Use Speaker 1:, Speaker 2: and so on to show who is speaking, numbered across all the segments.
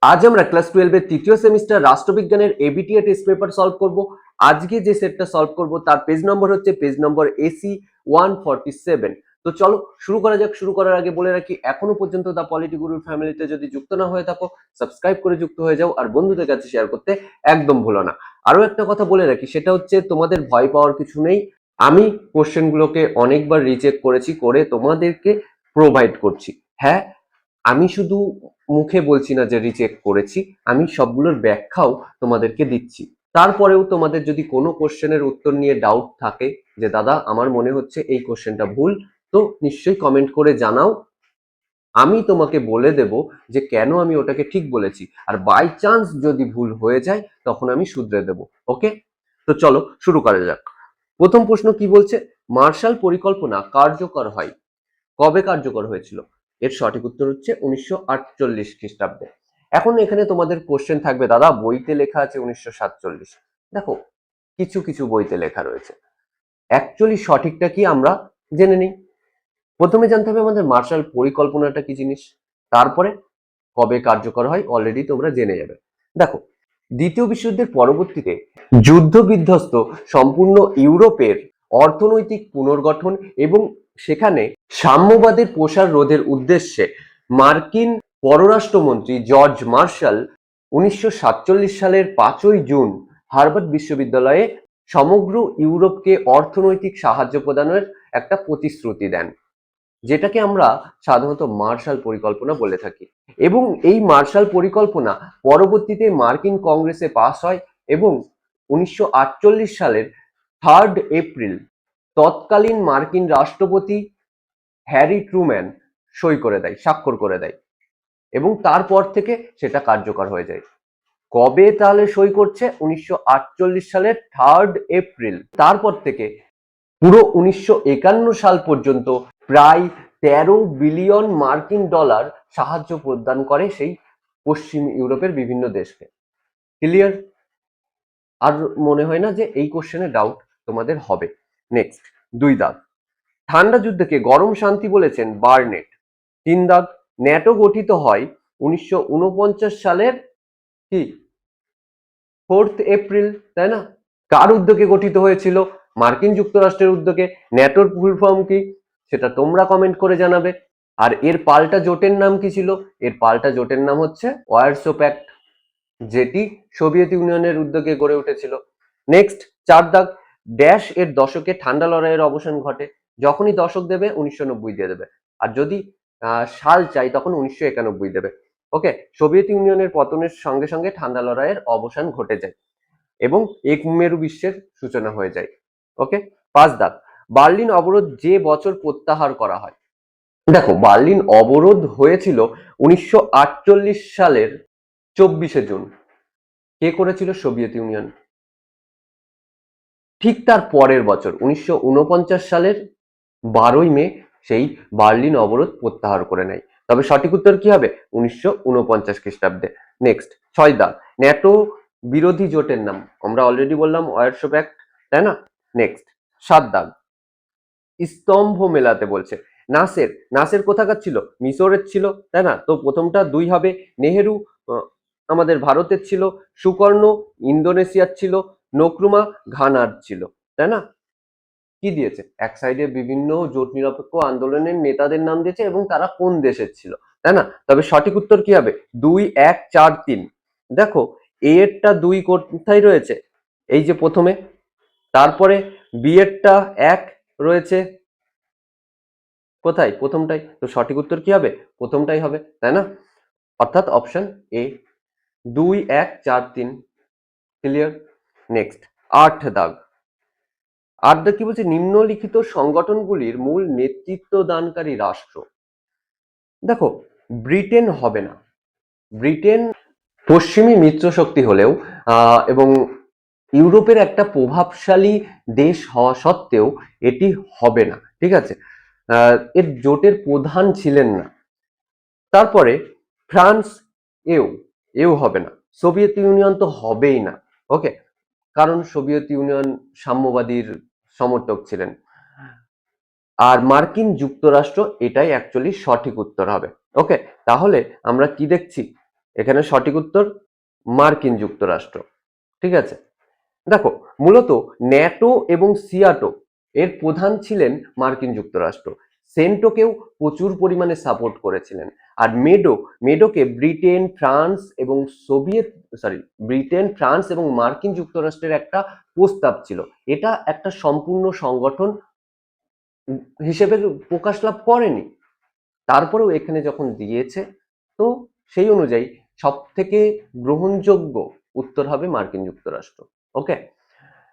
Speaker 1: আজ আমরা ক্লাস 12 এর তৃতীয় সেমিস্টার রাষ্ট্রবিজ্ঞানের এবিটিএ টেস্ট পেপার সলভ করব। আজকে যে সেটটা সলভ করব তার পেজ নম্বর হচ্ছে পেজ নম্বর এসি 147। তো চলো শুরু করা যাক। শুরু করার আগে বলে রাখি, এখনো পর্যন্ত দা পলিটি গুরুর ফ্যামিলিতে যদি যুক্ত না হয়ে থাকো সাবস্ক্রাইব করে যুক্ত হয়ে যাও, আর বন্ধুদের কাছে শেয়ার করতে একদম ভুলো না। আরো একটা কথা বলে রাখি, সেটা হচ্ছে তোমাদের ভয় পাওয়ার কিছু নেই। আমি কোশ্চেনগুলোকে অনেকবার রিচেক করেছি, করে তোমাদেরকে প্রোভাইড করছি। হ্যাঁ, আমি শুধু মুখে বলছি না যে রিজেক্ট করেছি, আমি সবগুলোর ব্যাখ্যাও তোমাদেরকে দিচ্ছি। তারপরেও তোমাদের যদি কোনো কোশ্চেনের উত্তর নিয়ে ডাউট থাকে যে দাদা আমার মনে হচ্ছে এই কোশ্চেনটা ভুল, তো নিশ্চয়ই কমেন্ট করে জানাও। আমি তোমাকে বলে দেব যে কেন আমি ওটাকে ঠিক বলেছি, আর বাই চান্স যদি ভুল হয়ে যায় তখন আমি শুধরে দেব। ওকে, তো চলো শুরু করা যাক। প্রথম প্রশ্ন কি বলছে, মার্শাল পরিকল্পনা কার্যকর হয় কবে কার্যকর হয়েছিল? এর সঠিক উত্তর হচ্ছে 1948 খ্রিস্টাব্দে। এখন এখানে তোমাদের কোশ্চেন থাকবে, দাদা বইতে লেখা আছে 1947। দেখো, কিছু কিছু বইতে লেখা রয়েছে, অ্যাকচুয়ালি সঠিকটা কি আমরা জেনে নিই। প্রথমে জানতে হবে আমাদের মার্শাল পরিকল্পনাটা কি জিনিস, তারপরে কবে কার্যকর হয় অলরেডি তোমরা জেনে যাবে। দেখো, দ্বিতীয় বিশ্বযুদ্ধের পরবর্তীতে যুদ্ধ বিধ্বস্ত সম্পূর্ণ ইউরোপের অর্থনৈতিক পুনর্গঠন এবং সেখানে সাম্যবাদের প্রসার রোধের উদ্দেশ্যে মার্কিন পররাষ্ট্রমন্ত্রী জর্জ মার্শাল 1947 সালের 5ই জুন হার্ভার্ড বিশ্ববিদ্যালয়ে সমগ্র ইউরোপকে অর্থনৈতিক সাহায্য প্রদানের একটা প্রতিশ্রুতি দেন, যেটাকে আমরা সাধারণত মার্শাল পরিকল্পনা বলে থাকি। এবং এই মার্শাল পরিকল্পনা পরবর্তীতে মার্কিন কংগ্রেসে পাস হয় এবং 1948 সালের 3 এপ্রিল তৎকালীন মার্কিন রাষ্ট্রপতি হ্যারি ট্রুম্যান সই করে দেয়, স্বাক্ষর করে দেয়, এবং তারপর থেকে সেটা কার্যকর হয়ে যায়। কবে তাহলে সই করছে? 1948 সালের 3 এপ্রিল। তারপর থেকে পুরো 1951 সাল পর্যন্ত প্রায় 13 বিলিয়ন মার্কিন ডলার সাহায্য প্রদান করে সেই পশ্চিম ইউরোপের বিভিন্ন দেশকে। ক্লিয়ার? আর মনে হয় না যে এই কোশ্চেনে ডাউট তোমাদের হবে। নেক্সট, 2 দাগ, ঠান্ডা যুদ্ধকে গরম শান্তি বলেছেন বার্নেট। 3 দাগ, ন্যাটো গঠিত হয় 1949 সালের কি 4 এপ্রিল, তাই না? কার উদ্যোগে গঠিত হয়েছিল? মার্কিন যুক্তরাষ্ট্রের উদ্যোগে। ন্যাটোর ফুল ফর্ম কি সেটা তোমরা কমেন্ট করে জানাবে। আর এর পাল্টা জোটের নাম কি ছিল? এর পাল্টা জোটের নাম হচ্ছে ওয়ারসো প্যাক্ট, যেটি সোভিয়েত ইউনিয়নের উদ্যোগে গড়ে উঠেছিল। নেক্সট, 4 দাগ, ড্যাশ এর দশকে ঠান্ডা লড়াইয়ের অবসান ঘটে। যখনই দশক দেবে 1990 দিয়ে দেবে, আর যদি সাল চাই তখন 1991 দেবে। ওকে, সোভিয়েত ইউনিয়নের পতনের সঙ্গে সঙ্গে ঠান্ডা লড়াইয়ের অবসান ঘটে যায় এবং এক মেরু বিশ্বের সূচনা হয়ে যায়। ওকে, 5 দাগ, বার্লিন অবরোধ যে বছর প্রত্যাহার করা হয়। দেখো, বার্লিন অবরোধ হয়েছিল 1948 সালের 24 জুন। কে করেছিল? Soviet union. ঠিক তার পরের বছর 1949 সালের 12ই মে সেই বার্লিন অবরোধ প্রত্যাহার করে নেয়। তবে সঠিক উত্তর কি হবে? 1949 খ্রিস্টাব্দে। নেক্সট, 6 দাগ, ন্যাটো বিরোধী জোটের নাম। আমরা অলরেডি বললাম ওয়ারসো প্যাক্ট, তাই না? নেক্সট, 7 দাগ, স্তম্ভ মেলাতে বলছে। নাসের, নাসের কোথাকার ছিল? মিশরের ছিল, তাই না? তো প্রথমটা 2 হবে। নেহেরু আমাদের ভারতের ছিল, সুকর্ণ ইন্দোনেশিয়ার ছিল, নক্রুমা ঘানার ছিল, তাই না? কি দিয়েছে? এক সাইডে বিভিন্ন জোট নিরপেক্ষ আন্দোলনের নেতাদের নাম দিয়েছে এবং তারা কোন দেশের ছিল, তাই না? তবে সঠিক উত্তর কি হবে? 2, 1, 4, 3। দেখো, এ এরটা 2 কোথায় রয়েছে? এই যে প্রথমে। তারপরে বি এরটা 1 রয়েছে কোথায়? প্রথমটাই। তো সঠিক উত্তর কি হবে? প্রথমটাই হবে, তাই না? অর্থাৎ অপশন এ, 2, 1, 4, 3। ক্লিয়ার? নেক্সট, 8 দাগ, আড্ডা কি বলছে? নিম্নলিখিত সংগঠনগুলির মূল নেতৃত্ব দানকারী রাষ্ট্র। দেখো, ব্রিটেন হবে না। ব্রিটেন পশ্চিমী মিত্র শক্তি হলেও এবং ইউরোপের একটা প্রভাবশালী দেশ হওয়া সত্ত্বেও এটি হবে না, ঠিক আছে? এর জোটের প্রধান ছিলেন না। তারপরে ফ্রান্স, এও এও হবে না। সোভিয়েত ইউনিয়ন তো হবেই না। ওকে, কারণ সোভিয়েত ইউনিয়ন সাম্যবাদীর সমর্থক ছিলেন। আর মার্কিন যুক্তরাষ্ট্র, এটাই অ্যাকচুয়ালি সঠিক উত্তর হবে। ওকে, তাহলে আমরা কি দেখছি? এখানে সঠিক উত্তর মার্কিন যুক্তরাষ্ট্র। ঠিক আছে, দেখো মূলত ন্যাটো এবং সিয়াটো এর প্রধান ছিলেন মার্কিন যুক্তরাষ্ট্র। সেন্টোকেও প্রচুর পরিমাণে সাপোর্ট করেছিলেন। আর মেডোকে ব্রিটেন, ফ্রান্স এবং মার্কিন যুক্তরাষ্ট্রের একটা প্রস্তাব ছিল। এটা একটা সম্পূর্ণ সংগঠন হিসেবে প্রকাশ লাভ করেনি, তারপরেও এখানে যখন দিয়েছে, তো সেই অনুযায়ী সব থেকে গ্রহণযোগ্য উত্তর হবে মার্কিন যুক্তরাষ্ট্র। ওকে,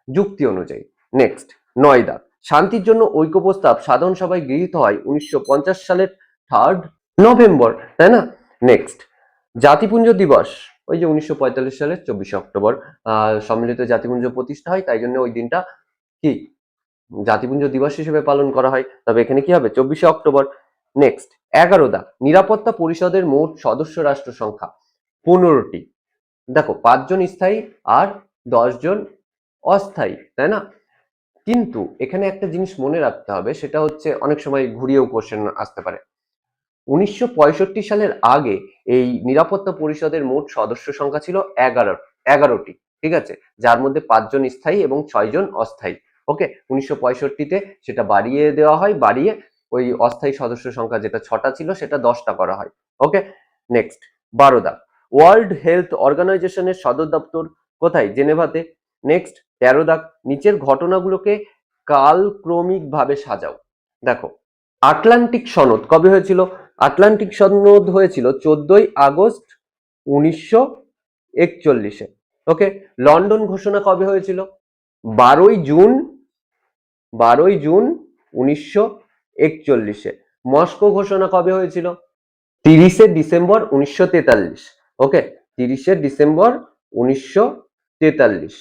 Speaker 1: যুক্তি অনুযায়ী। নেক্সট, 9 দাগ, শান্তির জন্য ঐক্য প্রস্তাব সাধারণ সভায় গৃহীত হয় 1950 সালের 3 নভেম্বর, তাই না? নেক্সট, জাতিপুঞ্জ দিবস ওই যে 1945 সালের 24 অক্টোবর সম্মিলিত জাতিপুঞ্জ প্রতিষ্ঠা হয়, তাই জন্য ওই দিনটা কি জাতিপুঞ্জ দিবস হিসেবে পালন করা হয়। তবে এখানে কি হবে, 24 অক্টোবর। নেক্সট, 11 দা, নিরাপত্তা পরিষদের মোট সদস্য রাষ্ট্র সংখ্যা 15টি। দেখো 5 জন স্থায়ী আর 10 জন অস্থায়ী, তাই না? কিন্তু এখানে একটা জিনিস মনে রাখতে হবে, সেটা হচ্ছে অনেক সময় ঘুরিয়েও কোশ্চেন আসতে পারে। 1965 সালের আগে এই নিরাপত্তা পরিষদের মোট সদস্য সংখ্যা ছিল 11টি। ঠিক আছে, যার মধ্যে 5 জন স্থায়ী এবং 6 জন অস্থায়ী। ওকে, 1965-তে সেটা বাড়িয়ে দেওয়া হয়, বাড়িয়ে ওই অস্থায়ী সদস্য সংখ্যা যেটা 6টা ছিল সেটা 10টা করা হয়। ওকে, নেক্সট, 12 দা, ওয়ার্ল্ড হেলথ অর্গানাইজেশনের সদর দপ্তর কোথায়? জেনেভাতে। নেক্সট, 13 দা, নিচের ঘটনাগুলোকে কালক্রমিকভাবে সাজাও। দেখো, আটলান্টিক সনদ কবে হয়েছিল? আটলান্টিক সনদ হয়েছিল 14ই আগস্ট 1941-এ। ওকে, লন্ডন ঘোষণা কবে হয়েছিল? 12ই জুন 1941-এ। মস্কো ঘোষণা কবে হয়েছিল? 30শে ডিসেম্বর 1943। ওকে, 30শে ডিসেম্বর 1943।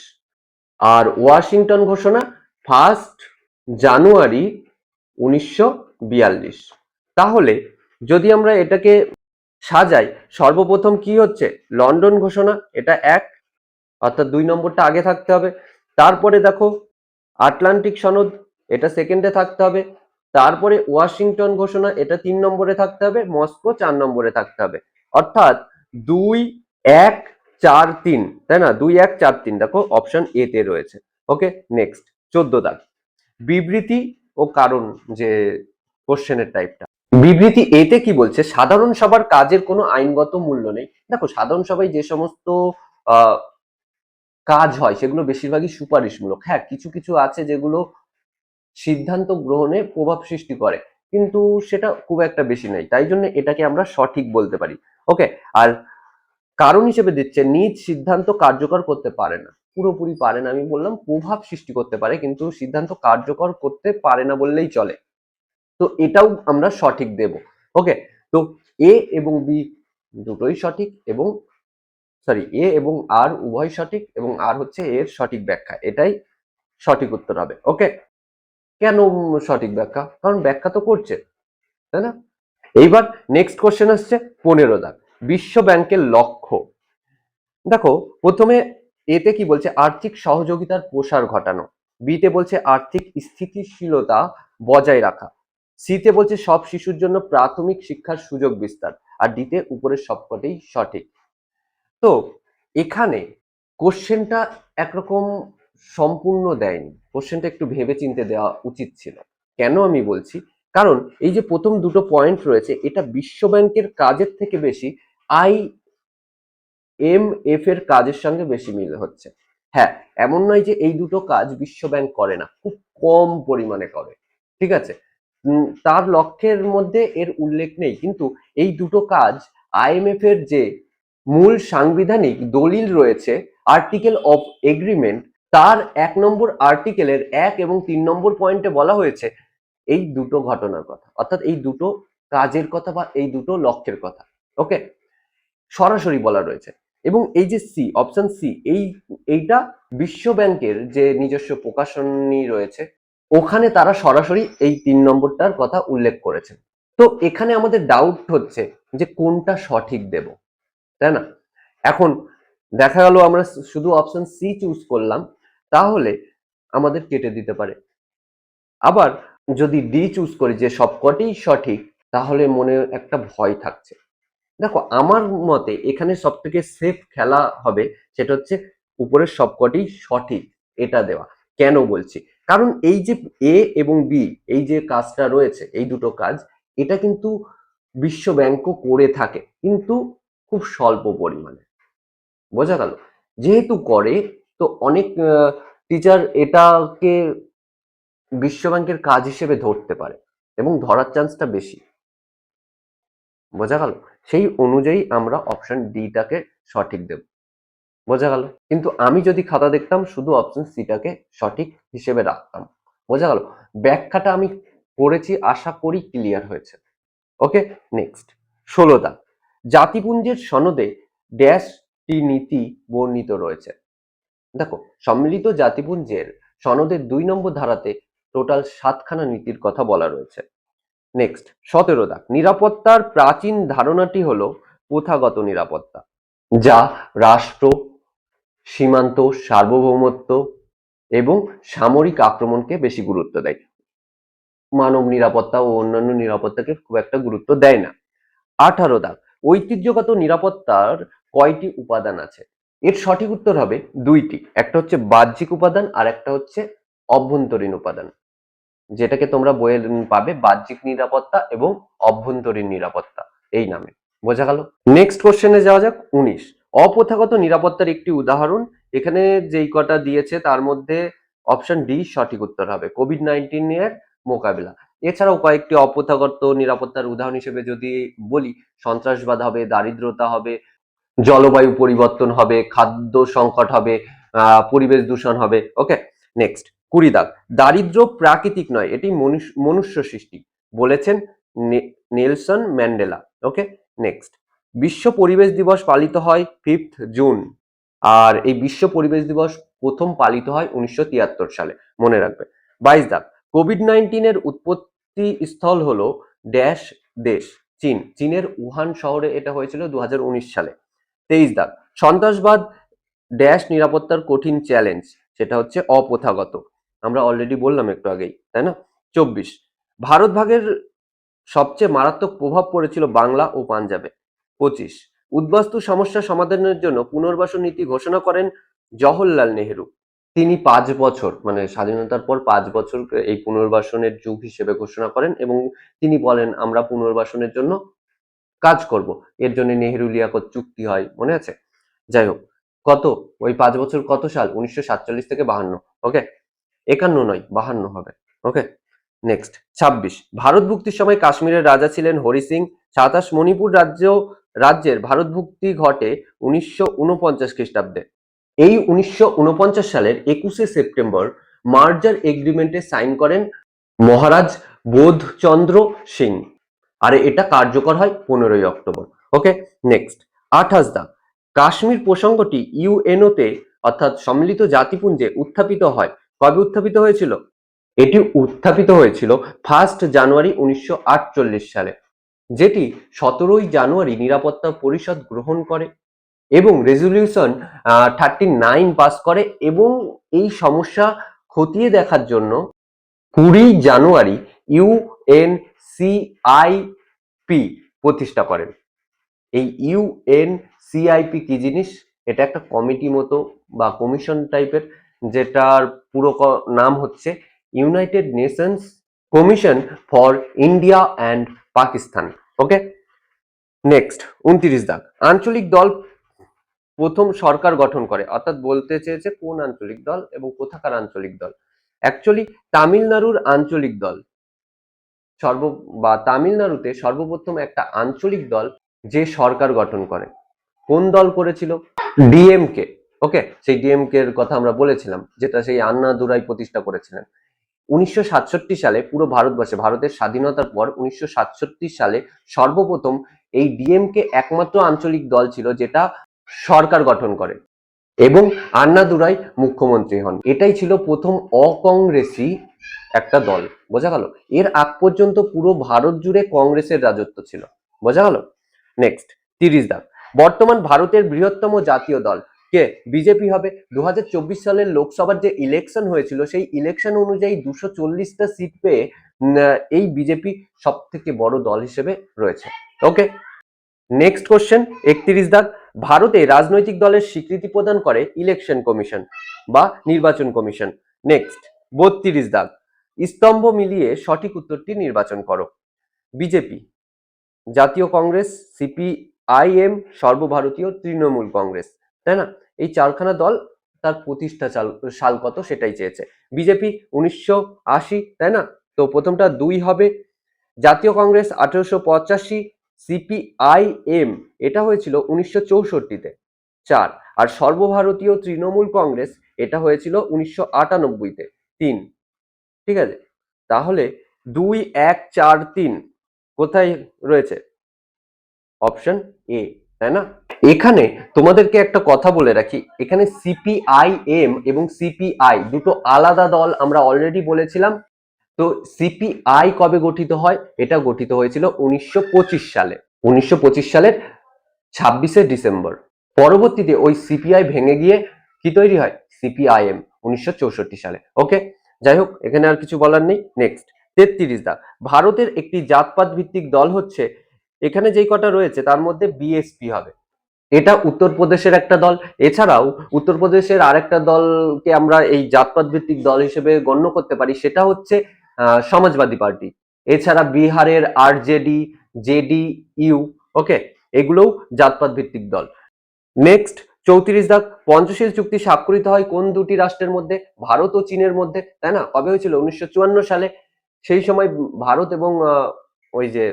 Speaker 1: আর ওয়াশিংটন ঘোষণা 1 জানুয়ারি 1942। তাহলে যদি আমরা এটাকে সাজাই, সর্বপ্রথম কি হচ্ছে? লন্ডন ঘোষণা, এটা 1, অর্থাৎ 2 নম্বরটা আগে থাকতে হবে। তারপরে দেখো আটলান্টিক সনদ, এটা সেকেন্ডে থাকতে হবে। তারপরে ওয়াশিংটন ঘোষণা, এটা 3 নম্বরে থাকতে হবে। মস্কো 4 নম্বরে থাকতে হবে। অর্থাৎ 2, 1, 4, 3, তাই না? 2, 1, 4, 3 দেখো অপশন এ তে রয়েছে। ওকে, নেক্সট, 14 দাগ, বিবৃতি ও কারণ, যে কোশ্চেনের টাইপটা। বিবৃতি এতে কি বলছে? সাধারণ সভার কাজের কোনো আইনগত মূল্য নেই। দেখো সাধারণ সভায় যে সমস্ত আহ কাজ হয় সেগুলো বেশিরভাগই সুপারিশমূলক। হ্যাঁ, কিছু কিছু আছে যেগুলো সিদ্ধান্ত গ্রহণে প্রভাব সৃষ্টি করে, কিন্তু সেটা খুব একটা বেশি নাই, তাই জন্য এটাকে আমরা সঠিক বলতে পারি। ওকে, আর কারণ হিসেবে দিচ্ছে নিজ সিদ্ধান্ত কার্যকর করতে পারে না। পুরোপুরি পারে না আমি বললাম, প্রভাব সৃষ্টি করতে পারে কিন্তু সিদ্ধান্ত কার্যকর করতে পারে না বললেই চলে। তো এটাও আমরা সঠিক দেব। ওকে, তো এ এবং বি দুটোই সঠিক, এবং এ এবং আর উভয় সঠিক, এবং আর হচ্ছে এর সঠিক ব্যাখ্যা, এটাই সঠিক উত্তর হবে। ওকে, কেন সঠিক ব্যাখ্যা? কারণ ব্যাখ্যা তো করছে, তাই না? এইবার নেক্সট কোশ্চেন আসছে 15 দাগ, বিশ্ব ব্যাংকের লক্ষ্য। দেখো প্রথমে এতে কি বলছে? আর্থিক সহযোগিতার প্রসার ঘটানো। বিতে বলছে আর্থিক স্থিতিশীলতা বজায় রাখা। সিতে বলছে সব শিশুর জন্য প্রাথমিক শিক্ষার সুযোগ বিস্তার। আর ডিতে উপরের সবকটাই সঠিক। তো এখানে কোশ্চেনটা একরকম সম্পূর্ণ দেয়নি, কোশ্চেনটা একটু ভেবে চিন্তে দেওয়া উচিত ছিল। কেন আমি বলছি? কারণ এই যে প্রথম দুটো পয়েন্ট রয়েছে, এটা বিশ্ব ব্যাংকের কাজের থেকে বেশি IMF এর কাজের সঙ্গে বেশি মিল হচ্ছে। হ্যাঁ, এমন নয় যে এই দুটো কাজ বিশ্ব ব্যাংক করে না, খুব কম পরিমাণে করে। ঠিক আছে, তার লক্ষ্যের মধ্যে এর উল্লেখ নেই, কিন্তু এই দুটো কাজ IMF এর যে মূল সাংবিধানিক দলিল রয়েছে, আর্টিকেল অফ এগ্রিমেন্ট, তার 1 নম্বর আর্টিকেলের 1 এবং 3 নম্বর পয়েন্টে বলা হয়েছে এই দুটো ঘটনার কথা, অর্থাৎ এই দুটো কাজের কথা বা এই দুটো লক্ষ্যের কথা। ওকে, সরাসরি বলা রয়েছে। এবং এই যে সি, অপশন সি, এইটা বিশ্ব ব্যাংকের যে নিজস্ব প্রকাশনী রয়েছে, ওখানে তারা সরাসরি এই 3 নম্বরটার কথা উল্লেখ করেছে। তো এখানে আমাদের ডাউট হচ্ছে যে কোনটা সঠিক দেব, তাই না? এখন দেখা গেল আমরা শুধু অপশন সি চুজ করলাম, তাহলে আমাদের কেটে দিতে পারে। আবার যদি ডি চুজ করি যে সবকটিই সঠিক, তাহলে মনে একটা ভয় থাকছে। দেখো আমার মতে এখানে সব থেকে সেফ খেলা হবে সেটা হচ্ছে উপরের সবকটি সঠিক এটা দেওয়া। কেন বলছি? কারণ এই যে এ এবং বি, এই যে কাজটা রয়েছে, এই দুটো কাজ, এটা কিন্তু বিশ্ব ব্যাংকও করে থাকে, কিন্তু খুব স্বল্প পরিমাণে। বোঝা গেল? যেহেতু করে, তো অনেক টিচার এটাকে বিশ্ব ব্যাংকের কাজ হিসেবে ধরতে পারে এবং ধরার চান্সটা বেশি। বোঝা গেল? সেই অনুযায়ী আমরা অপশন ডিটাকে সঠিক দেব। বোঝা গেল? কিন্তু আমি যদি খাতা দেখতাম শুধু অপশন সিটাকে সঠিক হিসেবে রাখতাম। বোঝা গেল? ব্যাখ্যাটা আমি করেছি, আশা করি ক্লিয়ার হয়েছে। ওকে, নেক্সট ১৬ দাগ। জাতিপুঞ্জের সনদে ড্যাশটি নীতি বর্ণিত রয়েছে। দেখো, সম্মিলিত জাতিপুঞ্জের সনদের ২ নম্বর ধারাতে টোটাল ৭খানা নীতির কথা বলা রয়েছে। নেক্সট ১৭ দাগ। নিরাপত্তার প্রাচীন ধারণাটি হলো প্রথাগত নিরাপত্তা, যা রাষ্ট্র, সীমান্ত, সার্বভৌমত্ব এবং সামরিক আক্রমণকে বেশি গুরুত্ব দেয়। মানব নিরাপত্তা ও অন্যান্য নিরাপত্তাকে খুব একটা গুরুত্ব দেয় না। ১৮ দাগ। ঐতিহ্যগত নিরাপত্তার কয়টি উপাদান আছে? এর সঠিক উত্তর হবে ২টি। একটা হচ্ছে বাহ্যিক উপাদান আর একটা হচ্ছে অভ্যন্তরীণ উপাদান, যেটাকে তোমরা বইয়ে পাবে বাহ্যিক নিরাপত্তা এবং অভ্যন্তরীণ নিরাপত্তা এই নামে। বোঝা গেল? নেক্সট কোশ্চেনে যাওয়া যাক। ১৯। অপ্রথাগত নিরাপত্তার একটি উদাহরণ। এখানে যেই কটা দিয়েছে তার মধ্যে অপশন ডি সঠিক উত্তর হবে, কোভিড-১৯ এর মোকাবিলা। এছাড়াও কয়েকটি অপ্রথাগত নিরাপত্তার উদাহরণ হিসেবে যদি বলি, সন্ত্রাসবাদ হবে, দারিদ্রতা হবে, জলবায়ু পরিবর্তন হবে, খাদ্য সংকট হবে, পরিবেশ দূষণ হবে। ওকে, নেক্সট ২০ দাগ। দারিদ্র প্রাকৃতিক নয়, এটি মনুষ্য সৃষ্টি, বলেছেন নেলসন ম্যান্ডেলা। ওকে, নেক্সট। বিশ্ব পরিবেশ দিবস পালিত হয় 5th জুন, আর এই বিশ্ব পরিবেশ দিবস প্রথম পালিত হয় ১৯৭৩ সালে, মনে রাখবে। ২২ দাগ। কোভিড-১৯ এর উৎপত্তি স্থল হলো ড্যাশ দেশ, চীন। চীনের উহান শহরে এটা হয়েছিল ২০১৯ সালে। ২৩ দাগ। সন্ত্রাসবাদ ড্যাশ নিরাপত্তার কঠিন চ্যালেঞ্জ, সেটা হচ্ছে অপ্রথাগত, আমরা অলরেডি বললাম একটু আগেই, তাই না? ২৪। ভারত ভাগের সবচেয়ে মারাত্মক প্রভাব পড়েছিল বাংলা ও পাঞ্জাবে। ২৫। উদ্বাস্তু সমস্যা সমাধানের জন্য পুনর্বাসন নীতি ঘোষণা করেন জওহরলাল নেহেরু। তিনি ৫ বছর, মানে স্বাধীনতার পর ৫ বছর এই পুনর্বাসনের যুগ হিসেবে ঘোষণা করেন এবং তিনি বলেন আমরা পুনর্বাসনের জন্য কাজ করব। এর জন্য নেহেরু লিয়াকত চুক্তি হয়, মনে আছে? যাই হোক, কত ওই ৫ বছর কত সাল? ১৯৪৭ থেকে ৫২। ওকে, ৫১ নয় ৫২ হবে। ওকে, নেক্সট ২৬। ভারত ভুক্তির সময় কাশ্মীরের রাজা ছিলেন হরি সিং। ২৭। মণিপুর রাজ্যের ভারতভুক্তি ঘটে ১৯৪৯ খ্রিস্টাব্দে। এই ১৯৪৯ সালের ২১শে সেপ্টেম্বর মার্জার এগ্রিমেন্টে সাইন করেন মহারাজ বোধচন্দ্র সিং, আর এটা কার্যকর হয় ১৫ই অক্টোবর। ওকে, নেক্সট ২৮ দা। কাশ্মীর প্রসঙ্গটি ইউএনওতে অর্থাৎ সম্মিলিত জাতিপুঞ্জে উত্থাপিত হয়। কবে উত্থাপিত হয়েছিল? এটি উত্থাপিত হয়েছিল 1 জানুয়ারি ১৯৪৮ সালে, যেটি ১৭ই জানুয়ারি নিরাপত্তা পরিষদ গ্রহণ করে এবং রেজলিউশন 39 পাস করে এবং এই সমস্যা খতিয়ে দেখার জন্য ২০ জানুয়ারি ইউএনসিআইপি প্রতিষ্ঠা করেন। এই ইউএনসিআইপি কি জিনিস? এটা একটা কমিটি মতো বা কমিশন টাইপের, যেটার পুরো নাম হচ্ছে United Nations commission for India and Pakistan. Okay, next ২৯ দাগ। আঞ্চলিক দল প্রথম সরকার গঠন করে, অর্থাৎ বলতে চেয়েছে কোন আঞ্চলিক দল এবং কোথাকার আঞ্চলিক দল। অ্যাকচুয়ালি তামিলনাড়ুর আঞ্চলিক দল তামিলনাড়ুতে সর্বপ্রথম একটা আঞ্চলিক দল যে সরকার গঠন করে। কোন দল করেছিল? ডিএমকে। ওকে, সেই ডিএমকে এর কথা আমরা বলেছিলাম, যেটা সেই আন্নাদুরাই প্রতিষ্ঠা করেছিলেন ১৯৬৭ সালে। পুরো ভারতবর্ষে, ভারতের স্বাধীনতার পর ১৯৬৭ সালে সর্বপ্রথম এই ডিএমকে একমাত্র আঞ্চলিক দল ছিল যেটা সরকার গঠন করে এবং আন্নাদুরাই মুখ্যমন্ত্রী হন। এটাই ছিল প্রথম অকংগ্রেসি একটা দল। বোঝা গেল? এর আগ পর্যন্ত পুরো ভারত জুড়ে কংগ্রেসের রাজত্ব ছিল। বোঝা গেল? নেক্সট ৩০ দাগ। বর্তমান ভারতের বৃহত্তম জাতীয় দল কে? বিজেপি হবে। ২০২৪ সালের লোকসভার যে ইলেকশন হয়েছিল সেই ইলেকশন অনুযায়ী ২৪০টা সিট পেয়ে এই বিজেপি সব থেকে বড় দল হিসেবে রয়েছে। ওকে, নেক্সট কোশ্চেন 31 দাগ, ভারতে রাজনৈতিক দলের স্বীকৃতি প্রদান করে ইলেকশন কমিশন বা নির্বাচন কমিশন। নেক্সট 32 দাগ, স্তম্ভ মিলিয়ে সঠিক উত্তরটি নির্বাচন করো। বিজেপি, জাতীয় কংগ্রেস, সিপিআইএম, সর্বভারতীয় তৃণমূল কংগ্রেস, তাই না? এই চারখানা দল তার প্রতিষ্ঠা সাল কত সেটাই চেয়েছে। বিজেপি 1980, তাই না? তো প্রথমটা 2 হবে। জাতীয় কংগ্রেস 1885, সিপিআইএম এটা হয়েছিল 1964-তে 4, আর সর্বভারতীয় তৃণমূল কংগ্রেস এটা হয়েছিল 1998-তে 3। ঠিক আছে, তাহলে 2, 1, 4, 3 কোথায় রয়েছে? অপশন এ, তাই না? এখানে তোমাদেরকে একটা কথা বলে রাখি, এখানে সিপিআইএম এবং সিপিআই দুটো আলাদা দল, আমরা অলরেডি বলেছিলাম। তো সিপিআই কবে গঠিত হয়? এটা গঠিত হয়েছিল 1925 সালে, 1925 সালের 26শে ডিসেম্বর। পরবর্তীতে ওই সিপিআই ভেঙে গিয়ে কি তৈরি হয়? সিপিআইএম 1964 সালে। ওকে, যাই হোক, এখানে আর কিছু বলার নেই। নেক্সট 33 দা, ভারতের একটি জাতপাত ভিত্তিক দল হচ্ছে, এখানে যেই কটা রয়েছে তার মধ্যে বিএসপি হবে। এটা উত্তরপ্রদেশের একটা দল। এছাড়াও উত্তরপ্রদেশের আরেকটা দলকে আমরা এই জাতপাত ভিত্তিক দল হিসেবে গণ্য করতে পারি, সেটা হচ্ছে সমাজবাদী পার্টি। এছাড়া বিহারের আরজেডি, জেডিইউ, ওকে, এগুলোও জাতপাত ভিত্তিক দল। নেক্সট 34 দাগ, পঞ্চশীল চুক্তি স্বাক্ষরিত হয় কোন দুটি রাষ্ট্রের মধ্যে? ভারত ও চীনের মধ্যে, তাই না? কবে হয়েছিল? 1954 সালে। সেই সময় ভারত এবং ওই যে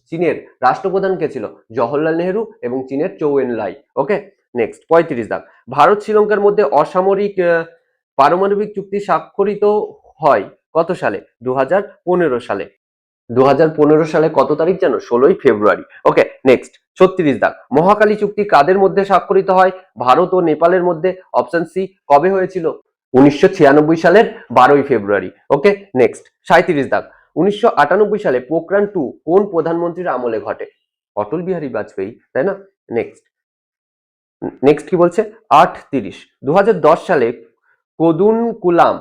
Speaker 1: চীনের রাষ্ট্রপ্রধান কে ছিল? জওহরলাল নেহেরু এবং চীনের চৌ এন লাই। ওকে, নেক্সট 35 দাগ, ভারত শ্রীলঙ্কার মধ্যে অসামরিক পারমাণবিক চুক্তি স্বাক্ষরিত হয় কত সালে? 2015 সালে। 2015 সালে কত তারিখ জানো? 16ই ফেব্রুয়ারি। ওকে, নেক্সট 36 দাগ, মহাকালী চুক্তি কাদের মধ্যে স্বাক্ষরিত হয়? ভারত ও নেপালের মধ্যে। Option C. কবে হয়েছিল? 1996 সালের 12ই ফেব্রুয়ারি। ওকে, নেক্সট 37 দাগ, 1998 সালে পোখরান 2 কোন প্রধানমন্ত্রীর আমলে ঘটে? অটল বিহারী বাজপেয়ী, তাই না? নেক্সট নেক্সট কি বলছে? 8:30, 2010 সালে কুলাম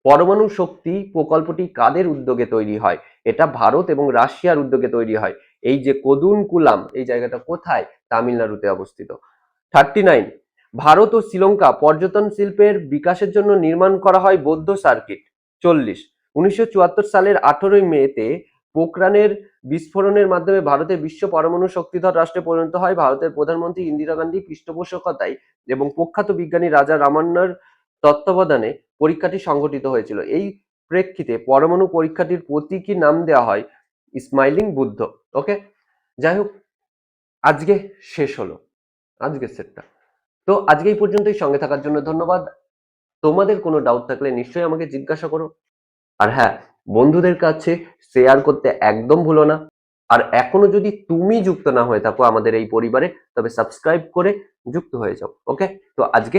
Speaker 1: পরমাণু শক্তি প্রকল্পটি কাদের উদ্যোগে তৈরি হয়? এটা ভারত এবং রাশিয়ার উদ্যোগে তৈরি হয়। এই যে কুলাম, এই জায়গাটা কোথায়? তামিলনাড়ুতে অবস্থিত। 39, ভারত ও শ্রীলঙ্কা পর্যটন শিল্পের বিকাশের জন্য নির্মাণ করা হয় বৌদ্ধ সার্কিট। 40, 1974 সালের 18ই মেতে পোখরানের বিস্ফোরণের মাধ্যমে ভারতের বিশ্ব পরমাণু শক্তিধর রাষ্ট্রে পরিণত হয় ভারতের প্রধানমন্ত্রী ইন্দিরা গান্ধী পৃষ্ঠপোষকতায় এবং প্রখ্যাত বিজ্ঞানী রাজা রামান্নার তত্ত্বাবধানে পরীক্ষাটি সংঘটিত হয়েছিল। এই প্রেক্ষিতে পরমাণু পরীক্ষাটির প্রতীকী নাম দেওয়া হয় স্মাইলিং বুদ্ধ। ওকে, যাই হোক, আজকে শেষ হলো আজকের সেটটা। তো আজকে এই পর্যন্তই, সঙ্গে থাকার জন্য ধন্যবাদ। তোমাদের কোনো ডাউট থাকলে নিশ্চয়ই আমাকে জিজ্ঞাসা করো। আর হ্যাঁ, বন্ধুদের কাছে শেয়ার করতে একদম ভুলো না। আর এখনো যদি তুমি যুক্ত না হয়ে থাকো আমাদের এই পরিবারে, তবে সাবস্ক্রাইব করে যুক্ত হয়ে যাও। ওকে, তো আজকে